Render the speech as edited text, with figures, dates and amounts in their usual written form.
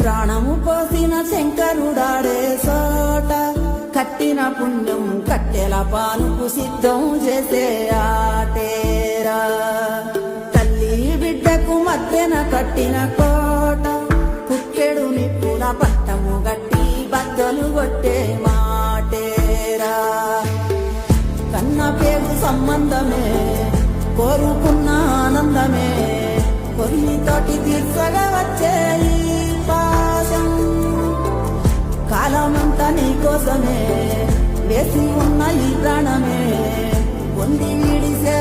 ప్రాణము పోసిన శంకరుడాడే సోట కట్టిన పుణ్యం కట్టెల పానుకు సిద్ధం చేసే ఆటేరా. తల్లి బిడ్డకు మధ్యన కట్టిన కోట కుక్కెడు నిప్పుల పట్టము గట్టి బద్దలు కొట్టే మాటేరా. కన్న పేగు సంబంధమే కోరుకున్న ఆనందమే కొన్నితోటి తీర్చగా వచ్చే ఈ పాశం కాలమంతా నీకోసమే వేసి ఉన్న ఈ ప్రాణమే పొంది వీడిసే